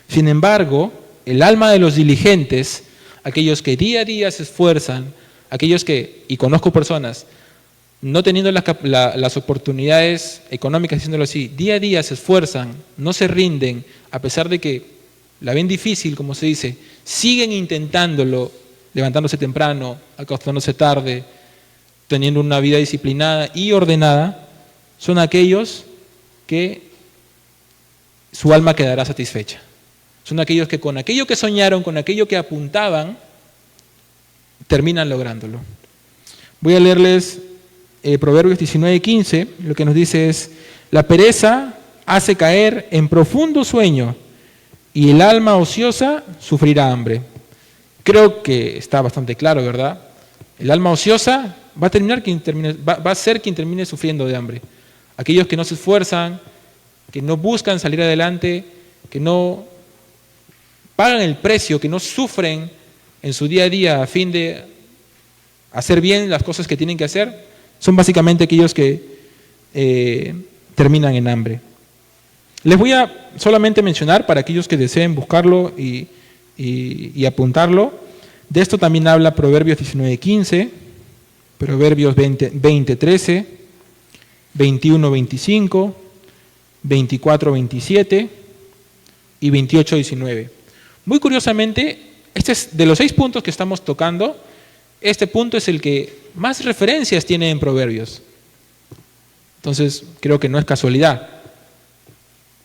Sin embargo, el alma de los diligentes, aquellos que día a día se esfuerzan, aquellos que, y conozco personas, no teniendo las oportunidades económicas, diciéndolo así, día a día se esfuerzan, no se rinden, a pesar de que la ven difícil, como se dice, siguen intentándolo, levantándose temprano, acostándose tarde, teniendo una vida disciplinada y ordenada, son aquellos que su alma quedará satisfecha. Son aquellos que con aquello que soñaron, con aquello que apuntaban, terminan lográndolo. Voy a leerles Proverbios 19:15, lo que nos dice es: la pereza hace caer en profundo sueño y el alma ociosa sufrirá hambre. Creo que está bastante claro, ¿verdad? El alma ociosa va a ser quien termine sufriendo de hambre. Aquellos que no se esfuerzan, que no buscan salir adelante, que no pagan el precio, que no sufren en su día a día a fin de hacer bien las cosas que tienen que hacer, son básicamente aquellos que terminan en hambre. Les voy a solamente mencionar, para aquellos que deseen buscarlo y apuntarlo, de esto también habla Proverbios 19:15, Proverbios 20:13, 21:25, 24:27 y 28:19. Muy curiosamente, este es de los 6 puntos que estamos tocando, este punto es el que más referencias tiene en Proverbios. Entonces, creo que no es casualidad.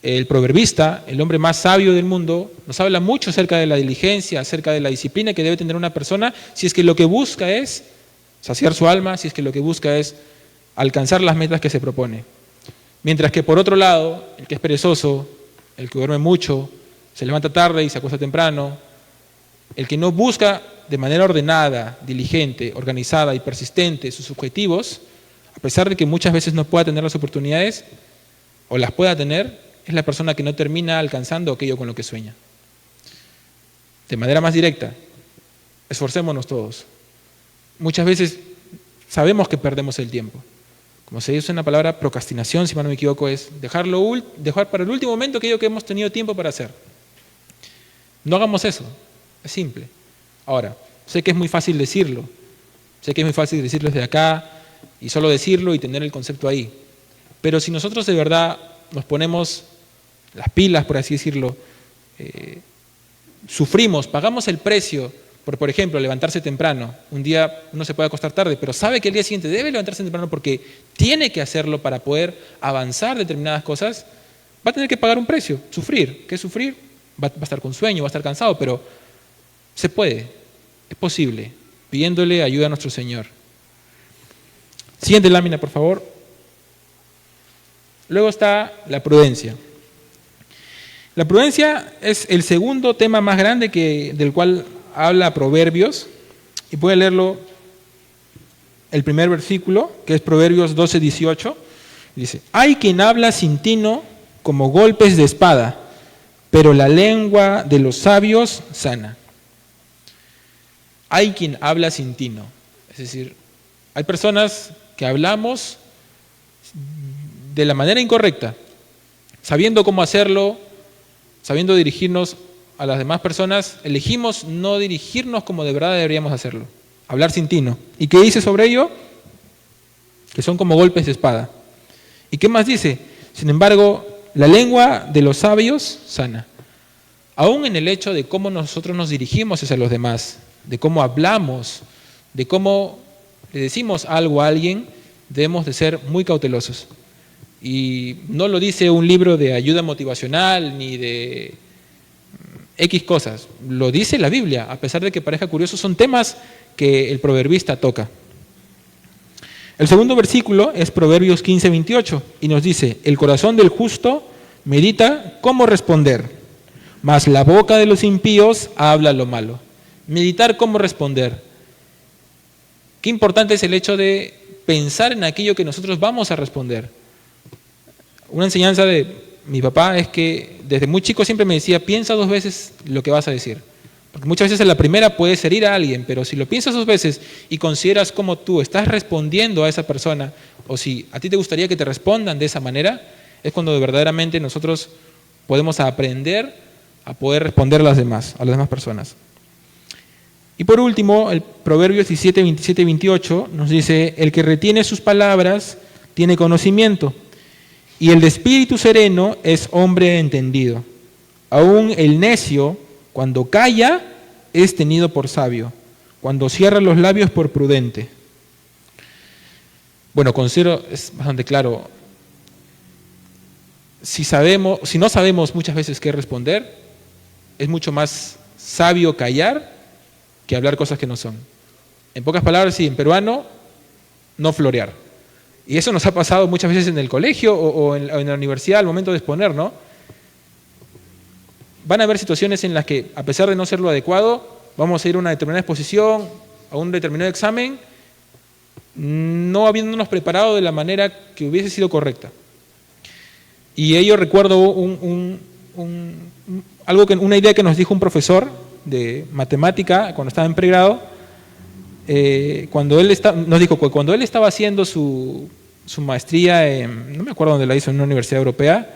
El proverbista, el hombre más sabio del mundo, nos habla mucho acerca de la diligencia, acerca de la disciplina que debe tener una persona si es que lo que busca es saciar su alma, si es que lo que busca es alcanzar las metas que se propone. Mientras que por otro lado, el que es perezoso, el que duerme mucho, se levanta tarde y se acuesta temprano, el que no busca de manera ordenada, diligente, organizada y persistente sus objetivos, a pesar de que muchas veces no pueda tener las oportunidades o las pueda tener, es la persona que no termina alcanzando aquello con lo que sueña. De manera más directa, esforcémonos todos. Muchas veces sabemos que perdemos el tiempo. Como se dice en la palabra procrastinación, si mal no me equivoco, es dejar para el último momento aquello que hemos tenido tiempo para hacer. No hagamos eso, es simple. Ahora, sé que es muy fácil decirlo, desde acá y solo decirlo y tener el concepto ahí. Pero si nosotros de verdad nos ponemos las pilas, por así decirlo, sufrimos, pagamos el precio por ejemplo, levantarse temprano. Un día uno se puede acostar tarde, pero sabe que el día siguiente debe levantarse temprano porque tiene que hacerlo para poder avanzar determinadas cosas, va a tener que pagar un precio, sufrir. ¿Qué es sufrir? Va a estar con sueño, va a estar cansado, pero se puede, es posible, pidiéndole ayuda a nuestro Señor. Siguiente lámina, por favor. Luego está la prudencia. La prudencia es el segundo tema más grande del cual habla Proverbios, y puede leerlo el primer versículo, que es Proverbios 12:18. Dice: hay quien habla sin tino como golpes de espada, pero la lengua de los sabios sana. Hay quien habla sin tino, es decir, hay personas que hablamos de la manera incorrecta, sabiendo cómo hacerlo, sabiendo dirigirnos a las demás personas, elegimos no dirigirnos como de verdad deberíamos hacerlo, hablar sin tino. ¿Y qué dice sobre ello? Que son como golpes de espada. ¿Y qué más dice? Sin embargo, la lengua de los sabios sana. Aún en el hecho de cómo nosotros nos dirigimos hacia los demás, de cómo hablamos, de cómo le decimos algo a alguien, debemos de ser muy cautelosos. Y no lo dice un libro de ayuda motivacional ni de X cosas, lo dice la Biblia, a pesar de que parezca curioso, son temas que el proverbista toca. El segundo versículo es Proverbios 15:28 y nos dice: el corazón del justo medita cómo responder, mas la boca de los impíos habla lo malo. Meditar cómo responder. Qué importante es el hecho de pensar en aquello que nosotros vamos a responder. Una enseñanza de mi papá es que desde muy chico siempre me decía: piensa 2 veces lo que vas a decir. Porque muchas veces en la primera puedes herir a alguien, pero si lo piensas 2 veces y consideras cómo tú estás respondiendo a esa persona, o si a ti te gustaría que te respondan de esa manera, es cuando verdaderamente nosotros podemos aprender a poder responder a las demás personas. Y por último, el Proverbios 17, 27 y 28 nos dice: el que retiene sus palabras tiene conocimiento, y el de espíritu sereno es hombre entendido. Aún el necio, cuando calla, es tenido por sabio. Cuando cierra los labios, por prudente. Bueno, considero, es bastante claro, si no sabemos muchas veces qué responder, es mucho más sabio callar que hablar cosas que no son. En pocas palabras, sí, en peruano, no florear. Y eso nos ha pasado muchas veces en el colegio o en la universidad al momento de exponer, ¿no? Van a haber situaciones en las que, a pesar de no ser lo adecuado, vamos a ir a una determinada exposición, a un determinado examen, no habiéndonos preparado de la manera que hubiese sido correcta. Y ello recuerdo una idea que nos dijo un profesor de matemática cuando estaba en pregrado, nos dijo que cuando él estaba haciendo su maestría, no me acuerdo dónde la hizo, en una universidad europea,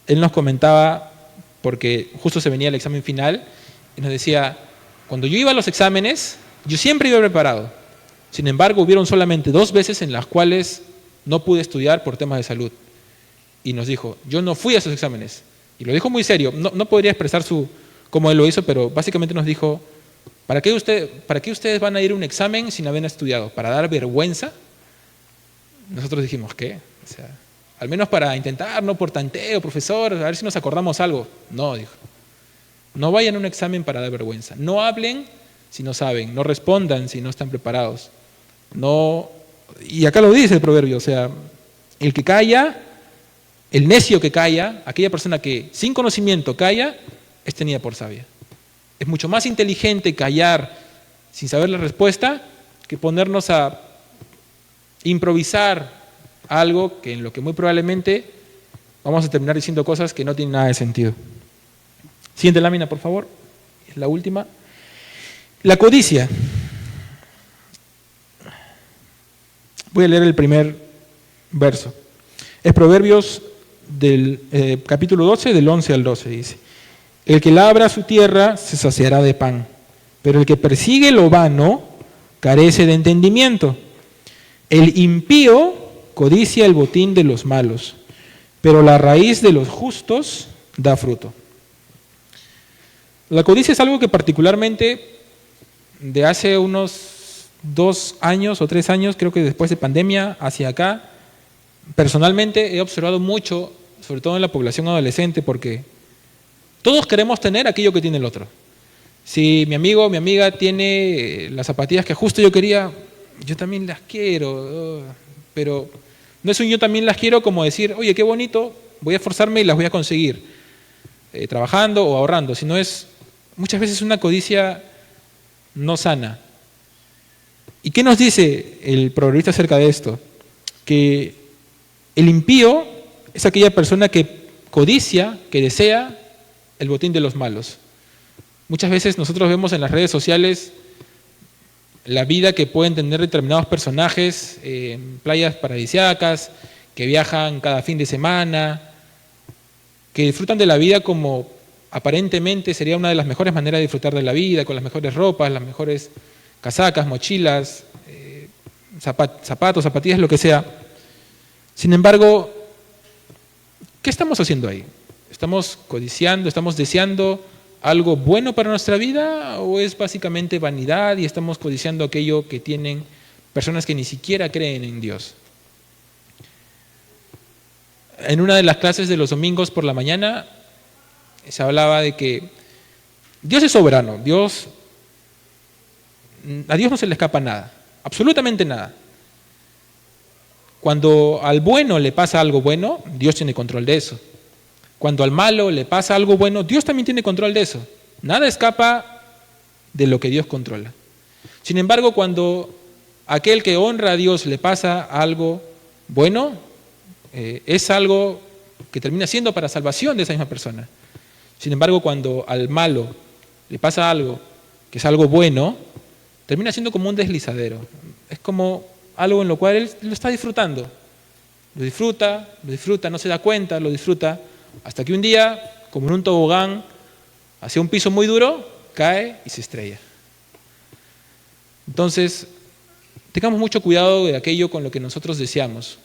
él nos comentaba, porque justo se venía el examen final, y nos decía, cuando yo iba a los exámenes, yo siempre iba preparado. Sin embargo, hubieron solamente 2 veces en las cuales no pude estudiar por temas de salud. Y nos dijo, yo no fui a esos exámenes. Y lo dijo muy serio, no podría expresar cómo él lo hizo, pero básicamente nos dijo, ¿para qué ustedes van a ir a un examen sin haber estudiado? ¿Para dar vergüenza? Nosotros dijimos, ¿qué? O sea, al menos para intentar, no por tanteo, profesor, a ver si nos acordamos algo. No, dijo. No vayan a un examen para dar vergüenza. No hablen si no saben, no respondan si no están preparados. No, y acá lo dice el proverbio, o sea, el que calla, el necio que calla, aquella persona que sin conocimiento calla, es tenida por sabia. Es mucho más inteligente callar sin saber la respuesta que ponernos a improvisar algo en lo que muy probablemente vamos a terminar diciendo cosas que no tienen nada de sentido. Siguiente lámina, por favor. Es la última. La codicia. Voy a leer el primer verso. Es Proverbios del capítulo 12, del 11 al 12, dice. El que labra su tierra se saciará de pan, pero el que persigue lo vano carece de entendimiento. El impío codicia el botín de los malos, pero la raíz de los justos da fruto. La codicia es algo que particularmente de hace unos 2 años o 3 años, creo que después de pandemia hacia acá, personalmente he observado mucho, sobre todo en la población adolescente, porque todos queremos tener aquello que tiene el otro. Si mi amigo o mi amiga tiene las zapatillas que justo yo quería, yo también las quiero, pero no es un yo también las quiero como decir, oye, qué bonito, voy a esforzarme y las voy a conseguir, trabajando o ahorrando, sino es muchas veces una codicia no sana. ¿Y qué nos dice el proverbista acerca de esto? Que el impío es aquella persona que codicia, que desea el botín de los malos. Muchas veces nosotros vemos en las redes sociales la vida que pueden tener determinados personajes en playas paradisíacas, que viajan cada fin de semana, que disfrutan de la vida como aparentemente sería una de las mejores maneras de disfrutar de la vida, con las mejores ropas, las mejores casacas, mochilas, zapatos, zapatillas, lo que sea. Sin embargo, ¿qué estamos haciendo ahí? ¿Estamos codiciando, estamos deseando algo bueno para nuestra vida o es básicamente vanidad y estamos codiciando aquello que tienen personas que ni siquiera creen en Dios? En una de las clases de los domingos por la mañana se hablaba de que Dios es soberano, a Dios no se le escapa nada, absolutamente nada. Cuando al bueno le pasa algo bueno, Dios tiene control de eso. Cuando al malo le pasa algo bueno, Dios también tiene control de eso. Nada escapa de lo que Dios controla. Sin embargo, cuando a aquel que honra a Dios le pasa algo bueno, es algo que termina siendo para salvación de esa misma persona. Sin embargo, cuando al malo le pasa algo que es algo bueno, termina siendo como un deslizadero. Es como algo en lo cual él lo está disfrutando. Lo disfruta, no se da cuenta, lo disfruta, hasta que un día, como en un tobogán, hacia un piso muy duro, cae y se estrella. Entonces, tengamos mucho cuidado de aquello con lo que nosotros deseamos.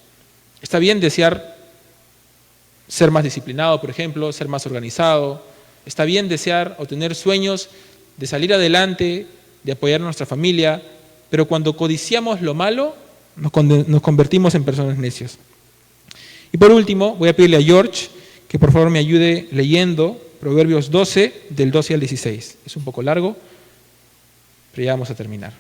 Está bien desear ser más disciplinado, por ejemplo, ser más organizado, Está bien desear o tener sueños de salir adelante, de apoyar a nuestra familia, pero cuando codiciamos lo malo, nos convertimos en personas necias. Y por último, voy a pedirle a George que por favor me ayude leyendo Proverbios 12, del 12 al 16. Es un poco largo, pero ya vamos a terminar.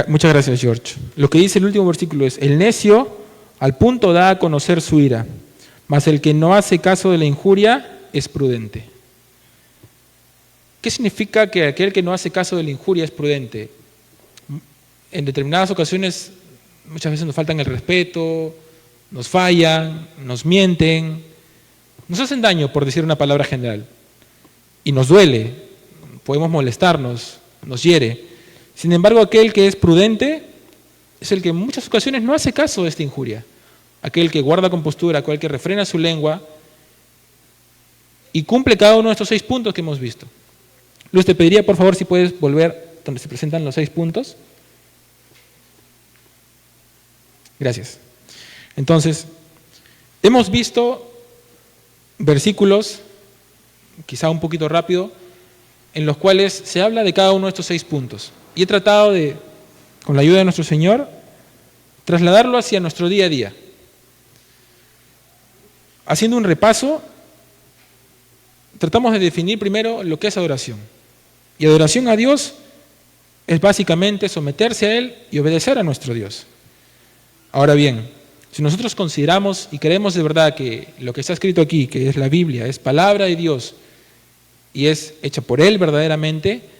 Muchas gracias, George. Lo que dice el último versículo es: el necio al punto da a conocer su ira, mas el que no hace caso de la injuria es prudente. ¿Qué significa que aquel que no hace caso de la injuria es prudente? En determinadas ocasiones muchas veces nos faltan el respeto, nos fallan, nos mienten, nos hacen daño, por decir una palabra general, y nos duele, podemos molestarnos, nos hiere. Sin embargo, aquel que es prudente es el que en muchas ocasiones no hace caso de esta injuria. Aquel que guarda compostura, aquel que refrena su lengua y cumple cada uno de estos 6 puntos que hemos visto. Luz, te pediría por favor si puedes volver donde se presentan los 6 puntos. Gracias. Entonces, hemos visto versículos, quizá un poquito rápido, en los cuales se habla de cada uno de estos 6 puntos. Y he tratado de, con la ayuda de nuestro Señor, trasladarlo hacia nuestro día a día. Haciendo un repaso, tratamos de definir primero lo que es adoración. Y adoración a Dios es básicamente someterse a Él y obedecer a nuestro Dios. Ahora bien, si nosotros consideramos y creemos de verdad que lo que está escrito aquí, que es la Biblia, es palabra de Dios y es hecha por Él verdaderamente,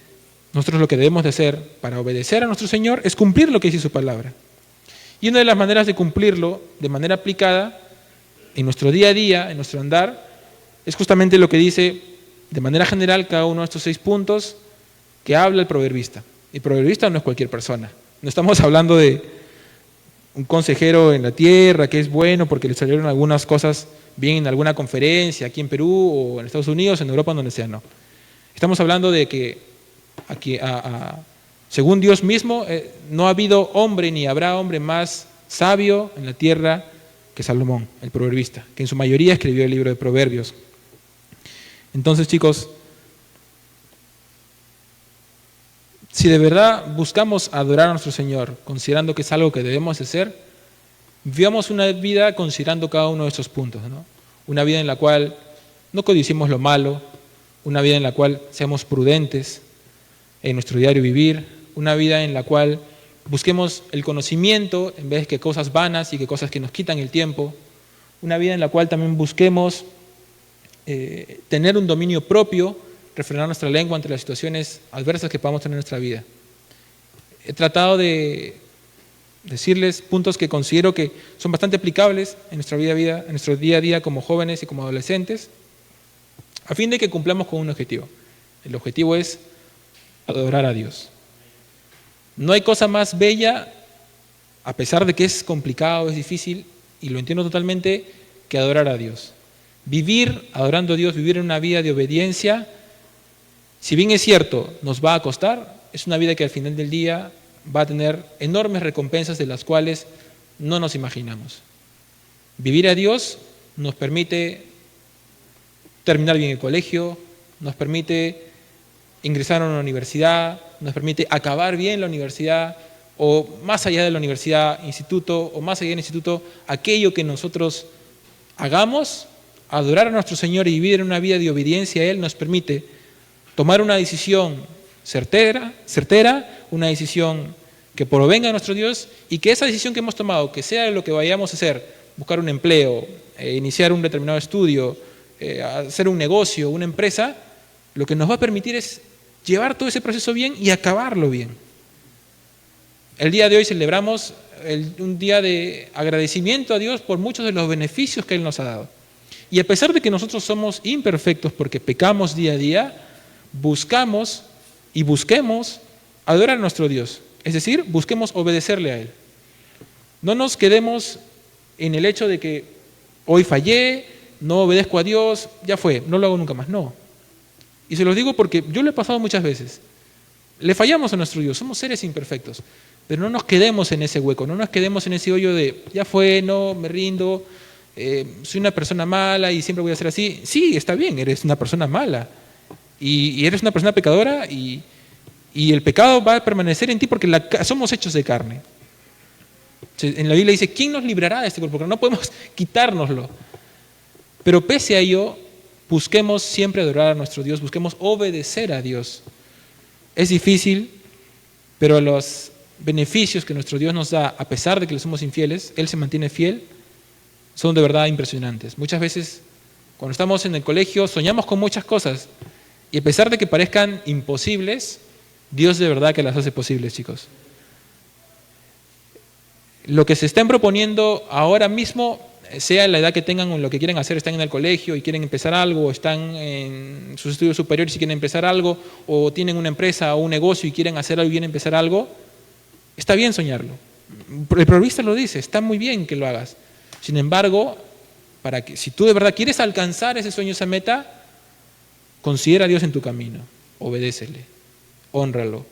nosotros lo que debemos de hacer para obedecer a nuestro Señor es cumplir lo que dice su palabra. Y una de las maneras de cumplirlo de manera aplicada en nuestro día a día, en nuestro andar, es justamente lo que dice de manera general cada uno de estos 6 puntos que habla el proverbista. El proverbista no es cualquier persona. No estamos hablando de un consejero en la tierra que es bueno porque le salieron algunas cosas bien en alguna conferencia aquí en Perú o en Estados Unidos, en Europa, donde sea, no. Estamos hablando de que aquí, según Dios mismo, no ha habido hombre ni habrá hombre más sabio en la tierra que Salomón, el proverbista, que en su mayoría escribió el libro de Proverbios. Entonces, chicos, si de verdad buscamos adorar a nuestro Señor, considerando que es algo que debemos hacer, vivamos una vida considerando cada uno de estos puntos, ¿no? Una vida en la cual no codiciemos lo malo, una vida en la cual seamos prudentes en nuestro diario vivir, una vida en la cual busquemos el conocimiento en vez de cosas vanas y que cosas que nos quitan el tiempo, una vida en la cual también busquemos tener un dominio propio, refrenar nuestra lengua ante las situaciones adversas que podamos tener en nuestra vida. He tratado de decirles puntos que considero que son bastante aplicables en nuestra vida, en nuestro día a día como jóvenes y como adolescentes, a fin de que cumplamos con un objetivo. El objetivo es adorar a Dios. No hay cosa más bella, a pesar de que es complicado, es difícil, y lo entiendo totalmente, que adorar a Dios. Vivir adorando a Dios, vivir en una vida de obediencia, si bien es cierto, nos va a costar, es una vida que al final del día va a tener enormes recompensas de las cuales no nos imaginamos. Vivir a Dios nos permite terminar bien el colegio, nos permite ingresar a una universidad, nos permite acabar bien la universidad, o más allá de la universidad, instituto, o más allá del instituto, aquello que nosotros hagamos, adorar a nuestro Señor y vivir en una vida de obediencia a Él nos permite tomar una decisión certera, una decisión que provenga de nuestro Dios y que esa decisión que hemos tomado, que sea lo que vayamos a hacer, buscar un empleo, iniciar un determinado estudio, hacer un negocio, una empresa, lo que nos va a permitir es llevar todo ese proceso bien y acabarlo bien. El día de hoy celebramos un día de agradecimiento a Dios por muchos de los beneficios que Él nos ha dado. Y a pesar de que nosotros somos imperfectos porque pecamos día a día, buscamos y busquemos adorar a nuestro Dios. Es decir, busquemos obedecerle a Él. No nos quedemos en el hecho de que hoy fallé, no obedezco a Dios, ya fue, no lo hago nunca más. No. Y se los digo porque yo lo he pasado muchas veces. Le fallamos a nuestro Dios, somos seres imperfectos. Pero no nos quedemos en ese hueco, no nos quedemos en ese hoyo de ya fue, no, me rindo, soy una persona mala y siempre voy a ser así. Sí, está bien, eres una persona mala y eres una persona pecadora y el pecado va a permanecer en ti porque somos hechos de carne. En la Biblia dice, ¿quién nos librará de este cuerpo? Porque no podemos quitárnoslo. Pero pese a ello, busquemos siempre adorar a nuestro Dios, busquemos obedecer a Dios. Es difícil, pero los beneficios que nuestro Dios nos da, a pesar de que le somos infieles, Él se mantiene fiel, son de verdad impresionantes. Muchas veces, cuando estamos en el colegio, soñamos con muchas cosas, y a pesar de que parezcan imposibles, Dios de verdad que las hace posibles, chicos. Lo que se estén proponiendo ahora mismo, sea la edad que tengan o lo que quieran hacer, están en el colegio y quieren empezar algo, o están en sus estudios superiores y quieren empezar algo, o tienen una empresa o un negocio y quieren hacer algo y quieren empezar algo, está bien soñarlo. El proverbista lo dice, está muy bien que lo hagas. Sin embargo, si tú de verdad quieres alcanzar ese sueño, esa meta, considera a Dios en tu camino, obedécele, hónralo,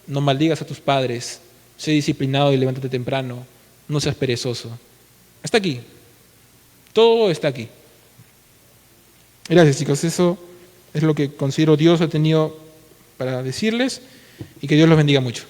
no maldigas a tus padres, sé disciplinado y levántate temprano, no seas perezoso. Está aquí, todo está aquí. Gracias, chicos, eso es lo que considero Dios ha tenido para decirles y que Dios los bendiga mucho.